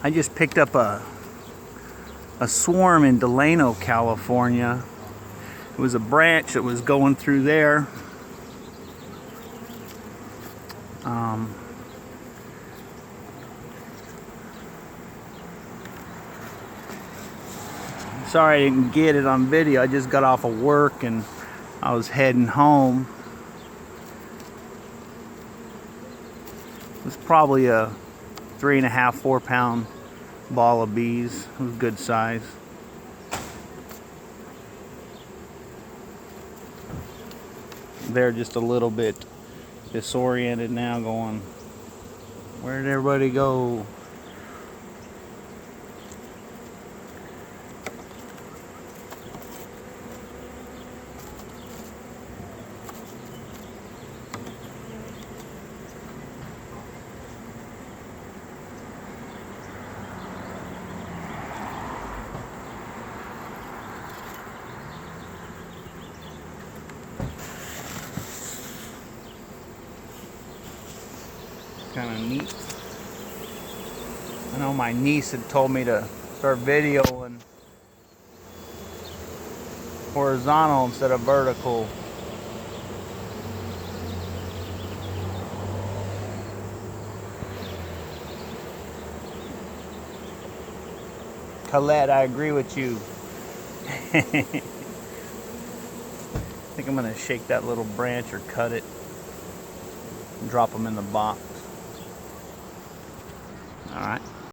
I just picked up a swarm in Delano, California. It was a branch that was going through there. Sorry I didn't get it on video. I just got off of work and I was heading home. It was probably a 3.5, 4 pound ball of bees. It was good size. They're just a little bit disoriented now, going, where did everybody go? Kind of neat. I know my niece had told me to start videoing horizontal instead of vertical. Colette, I agree with you. I think I'm going to shake that little branch or cut it and drop them in the box. All right.